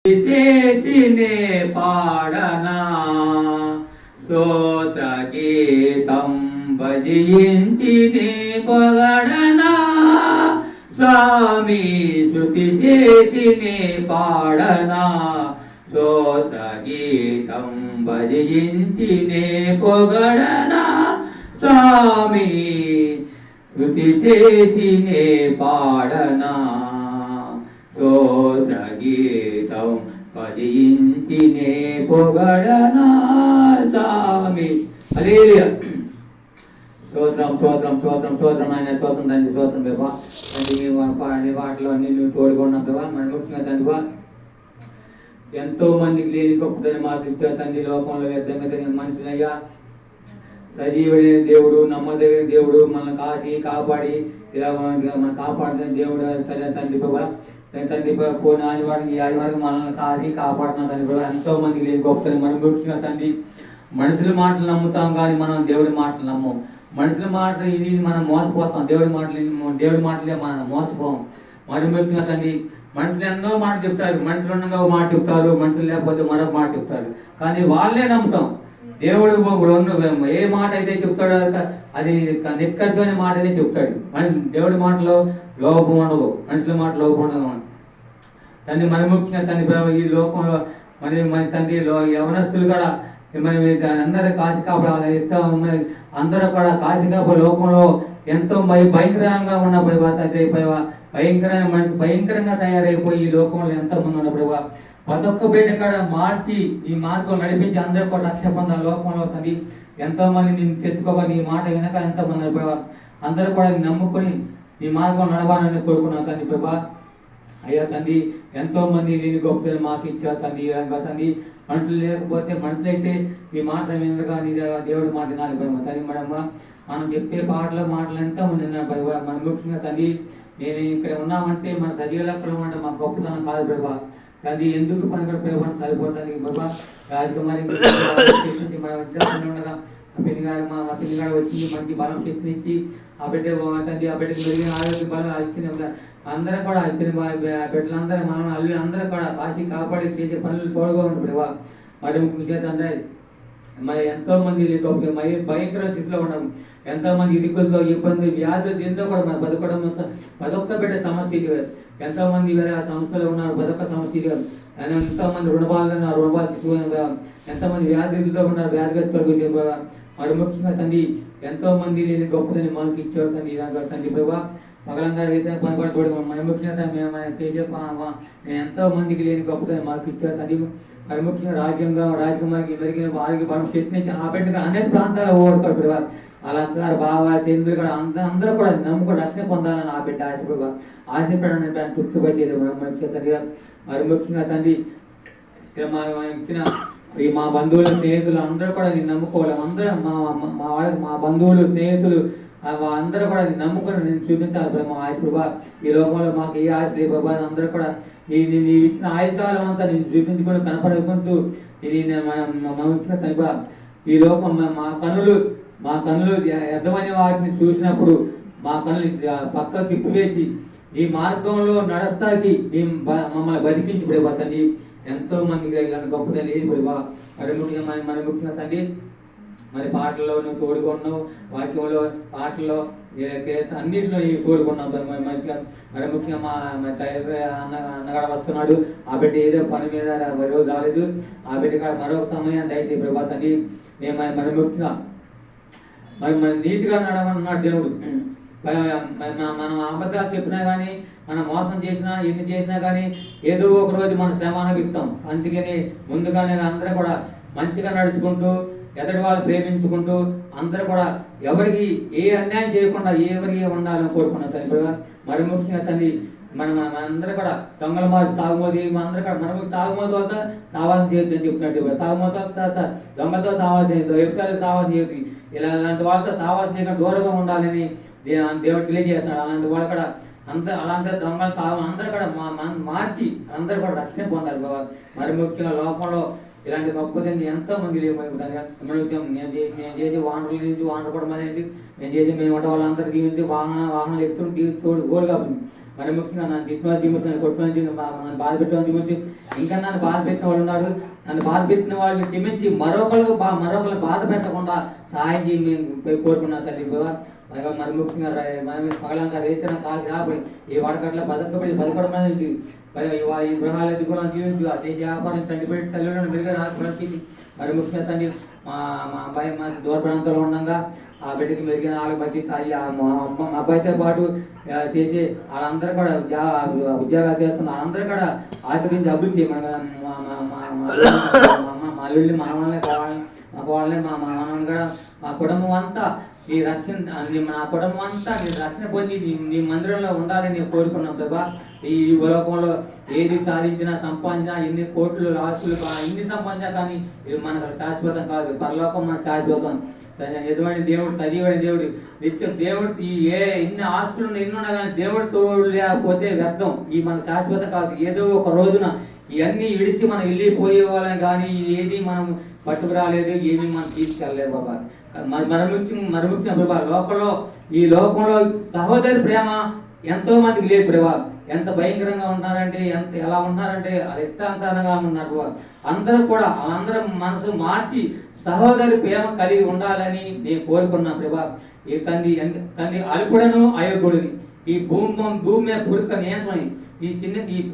విశేషినే పాడనా స్తోత్ర గీతం భజించినే పొగడనా స్వామి శృతి చేసినే పాడనా స్తోత్ర గీతం భజించినే పొగడనా స్వామి శృతి చేసినే పాడనా స్తోత్ర గీతం భజించినే పొగడనా స్వామి. హల్లెలూయా. స్తోత్రం స్తోత్రం స్తోత్రం స్తోత్రం ఆయన స్తోత్రం తండ్రి స్తోత్రం ప్రభా. తండ్రి పాడిన వాటిలో నిన్ను తోడుకున్నా ప్రభా. మన ముఖ్యంగా తండ్రి ఎంతో మందికి లేని గొప్పదని మాకు ఇచ్చారు తండ్రి. లోకంలో వ్యర్థంగా తెలియని మనుషులయ్యా, సజీవుడైన దేవుడు, నమ్మదగిన దేవుడు, మనల్ని కాచి కాపాడి ఇలా మనం కాపాడుతున్న దేవుడు తండ్రి ప్రభా. తండ్రి పోయిన ఆదివారం ఈ ఆదివారం మనల్ని కాచి కాపాడుతున్న తండ్రి ప్రభా. ఎంతో మందికి లేని గొప్పదని మనం ముఖ్యంగా తండ్రి. మనుషుల మాటలు నమ్ముతాం కానీ మనం దేవుడి మాటలు నమ్మం. మనుషుల మాటలు ఇది మనం మోసపోతాం, దేవుడి మాటలే మనం మోసపోం. మరి ముఖ్యంగా తండ్రి మనుషులు ఎన్నో మాట చెప్తారు, మనుషులు ఉండగా ఒక మాట చెప్తారు, మనుషులు లేకపోతే మరొక మాట చెప్తారు, కానీ వాళ్ళే నమ్ముతాం. దేవుడు ఏ మాట అయితే చెప్తాడో అది నిక్కర్చని మాట అయితే చెప్తాడు. దేవుడి మాటలో లోపం ఉండవు, మనుషుల మాట లోపం ఉండదు తండ్రి. మరి ముఖ్యంగా తండ్రి ఈ లోకంలో మన తండ్రి యవనస్తులు కూడా మరి అందరూ కాశీ కాపాడాలి అందరూ కూడా కాశీ కాపా లోకంలో ఎంతో భయంకరంగా ఉన్న తండ్రి భయంకరమైన మనిషి భయంకరంగా తయారైపోయి ఈ లోకంలో ఎంతోమంది ఉన్నప్పుడు ప్రతి ఒక్క బిడ్డ కూడా మార్చి ఈ మార్గం నడిపించి అందరూ కూడా రక్ష పొందాలి లోకంలో తండ్రి. ఎంతో మంది నేను తెచ్చుకోగా నీ మాట వెనక ఎంతోమంది ప్రభావ అందరూ కూడా నమ్ముకొని నీ మార్గం నడవాలని కోరుకున్నాను తండ్రి ప్రభా. అయ్యా తండ్రి ఎంతో మంది లేని గొప్పని మాకు ఇచ్చారు తండ్రి. తండ్రి మనుషులు లేకపోతే మనుషులైతే నీ మాట వినగా నీ దేవుడి మాట వినాలి ప్రభావ తండ్రి. మనం చెప్పే మాటలు ఎంతో మంది ప్రభావ. మన ముఖ్యంగా తండ్రి నేను ఇక్కడ ఉన్నామంటే మన సజీవ లెక్కలు అంటే మా గొప్పతనం కాదు ప్రభావ తండ్రి. ఎందుకు పని ప్రభావం సరిపోతానికి ప్రభావ. రాజకుమారి ఉండగా మా పిల్లిగారు వచ్చి మంచి బలం శక్తినిచ్చి ఆ బిడ్డ తండ్రి ఆ బిడ్డకి మెరుగైన ఆరోగ్య బలం ఇచ్చిన అందరూ కూడా ఇచ్చిన బిడ్డలందరూ మనం అల్లు అందరూ కూడా కాశీ కాపాడి చేసే పనులు తోడుగా ఉంటుంది ప్రభావ. మరి తండ్రి మరి ఎంతో మంది భయంకర స్థితిలో ఉన్నాం. ఎంతో మంది ఇరుకులతో ఇబ్బంది వ్యాధులు దీంతో కూడా మరి బతకడం పదొక్క బిడ్డ సమస్య. ఎంతో మంది సంస్థలు ఉన్నారు, పదొక్క సమస్య. ఎంతో మంది రుణబాలు తీసుకున్నారు, ఎంతో మంది వ్యాధులతో ఉన్నారు, వ్యాధిగ్రస్తులకు. మరి ముఖ్యంగా తండ్రి ఎంతో మంది లేని గొప్పదని మనకి ఇచ్చారు తండ్రి. తండ్రి ప్రభా పగలంగా అయితే పని కూడా తోడు మన ముఖ్యంగా మేము చేసే ఎంతో మందికి లేని గొప్పదని మాకు ఇచ్చారు తండ్రి. మరి ముఖ్యంగా రాజకుమారికి మెరిగిన వారికి బలం శక్తినిచ్చి ఆ బిడ్డగా అనేక ప్రాంతాలు ఓడుతాడు ప్రభా. అలంకార బావ చంద్రులు కూడా అందరూ కూడా నమ్ముకొని రక్షణ పొందాలని ఆ బిడ్డ ఆశపడాలని తృప్తిపరిచేది తండ్రి. మరి ముఖ్యంగా తండ్రి ఇచ్చిన మా బంధువులు స్నేహితులు అందరూ కూడా నేను నమ్ముకోవాలి. అందరూ మా బంధువులు స్నేహితులు అందరూ కూడా నేను నమ్ముకొని నేను చూపించాలి ప్రభా. ఆశ ప్రభా ఈ లోకంలో మాకు ఏ ఆశ లేదు ప్రభా. అందరూ కూడా నీవు ఇచ్చిన ఆయుష్కాలం అంతా నేను చూపించుకొని కనపడుకుంటూ మనం ఇచ్చిన తండ్రి ఈ లోకం మా కనులు ఎద్దమని వాటిని చూసినప్పుడు మా కనులు పక్క తిప్పివేసి ఈ మార్గంలో నడుస్తాకి మమ్మల్ని బతికించి ప్రభా తండ్రి. ఎంతో మందికి ఇలాంటి గొప్పదని లేదు ప్రభా. మరి ముఖ్యంగా తండ్రి మరి పాటల్లో నువ్వు తోడుకున్నావు, వాక్యంలో పాటల్లో అన్నింటిలో నీవు తోడుకున్నావు మంచిగా. మరి ముఖ్యంగా మా టైలర్ అన్నగాడ వస్తున్నాడు. ఆ బిడ్డ ఏదో పని మీద రోజు రాలేదు. ఆ బిడ్డ కాడ మరొక సమయం దయచేసి ప్రభా తండ్రి. మేము మరి ముఖ్యంగా మరి నీతిగా నడవన్నాడు దేవుడు. మనం అబద్ధాలు చెప్పినా కానీ మనం మోసం చేసినా ఎన్ని చేసినా కానీ ఏదో ఒక రోజు మనం శ్రమ అనిపిస్తాం. అందుకని ముందుగానే అందరూ కూడా మంచిగా నడుచుకుంటూ ఎదటి వాళ్ళు ప్రేమించుకుంటూ అందరూ కూడా ఎవరికి ఏ అన్యాయం చేయకుండా ఎవరికి ఉండాలని కోరుకున్నాం తండ్రి. మరి ముఖ్యంగా తండ్రి అందరూ కూడా దొంగల మాట తాగుమోది అందరూ కూడా మనకు తాగుమోది వద్ద సావాసం చేయొద్దు అని చెప్పినట్టు. తాగుమోతో దొంగతో సావాసం చేయొద్దు, వ్యక్తులతో సావాసం చేయొద్దు. అలాంటి వాళ్ళతో సావాసం చేయకుండా దూరంగా ఉండాలని దేవుడు తెలియజేస్తున్నాడు. అలాంటి వాళ్ళు కూడా అలాంటి దొంగలు అందరూ కూడా మార్చి అందరూ కూడా రక్షణ పొందాలి బాబా. మరి ముఖ్యంగా లోకంలో ఇలాంటి గొప్ప తండ్రి ఎంతో మంది నేను చేసే వానరుల నుంచి వానరు పడడం అనేది నేను చేసే మేము వంట వాళ్ళందరూ దీవించి వాహనాలు ఎక్కుతున్న తోడు గోడు కాబట్టి మరి ముఖ్యంగా నన్ను తిట్టిన దీవించి కొట్టుకుని నన్ను బాధ పెట్టడం దీవించి ఇంకా నన్ను బాధ పెట్టిన వాళ్ళు ఉన్నారు. నన్ను బాధ పెట్టిన వాళ్ళని క్షమించి మరొకరు బాధ పెట్టకుండా సహాయం చేయి మేము కోరుకున్నా తండ్రి. మరి ముఖ్యంగా మనం పగలంతా రేచన కాబట్టి ఈ వాడకట్ల బతకడం అనేది ఈ గృహాల దిగులను జీవించు ఆ చేసే వ్యాపారం చండిపెట్టి తల్లిదండ్రులు మెరుగా రాసి మరి ముఖ్యంగా తండ్రి మా అబ్బాయి మా దూర ప్రాంతంలో ఉండగా ఆ బిడ్డకి మెరుగైన వాళ్ళకి బట్టి మా అబ్బాయితో పాటు చేసే వాళ్ళందరూ కూడా ఉద్యోగాలు చేస్తున్న వాళ్ళందరూ కూడా ఆశ్రయించి అభివృద్ధి చేయమని మా అల్లుళ్ళని మనవాళ్ళని కావాలని మా వాళ్ళని మా మనవని కూడా మా కుటుంబం అంతా నీ రక్షణ నా కుటుంబం అంతా నీ రక్షణ పొంది నీ మందిరంలో ఉండాలని నేను కోరుకున్నాం ప్రభా. ఈ లోకంలో ఏది సాధించినా సంపాదించినా ఎన్ని కోట్లు ఆస్తులు ఎన్ని సంపాదించినా కానీ ఇది మనకు శాశ్వతం కాదు. పరలోకం మనకు శాశ్వతం. ఎటువంటి దేవుడు సజీవైన దేవుడు నిత్యం దేవుడు ఎన్ని ఆస్తులు ఎన్నున్నా కానీ దేవుడు తోడు లేకపోతే వ్యర్థం. ఈ మన శాశ్వతం కాదు. ఏదో ఒక రోజున ఇవన్నీ విడిచి మనం వెళ్ళిపోయే వాళ్ళని కానీ ఏది మనం పట్టుకురాలేదు, ఏమి మనం తీసుకెళ్ళలేదు బాబా. మరముఖ్యం ప్రభా ఈ లోకంలో సహోదరి ప్రేమ ఎంతో మందికి లేదు ప్రభా. ఎంత భయంకరంగా ఉంటారంటే ఎలా ఉంటారంటే ఇష్టాంతరంగా ఉన్నారు. అందరూ కూడా వాళ్ళందరూ మనసు మార్చి సహోదరి ప్రేమ కలిగి ఉండాలని నేను కోరుకున్నాను ప్రభా. ఈ తండ్రి అల్పుడను అయోగ్యుడిని ఈ భూమి మీద పురుక నేర్చమని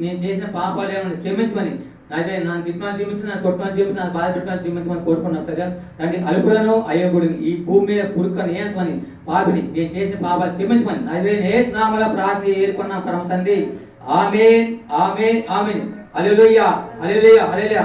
నేను చేసిన పాపాలు ఏమైనా క్షమించమని అదే నన్ను తిప్పమని చూపించి నన్ను కొట్టమని చెప్పి నన్ను బాధ పెట్టమని చూపించమని కోరుకున్నాను కదా తండ్రి. అల్పుడను అయోగ్యుడిని ఈ భూమి మీద పురుక నేర్చమని పాపిని నేను చేసిన పాపాలు క్షమించమని అదే నేర్చునామలో ప్రార్థన ఏర్కొన్నాం పరమ తండ్రి. ఆమేన్ ఆమేన్ ఆమేన్. హల్లెలూయా హల్లెలూయా హల్లెలూయా.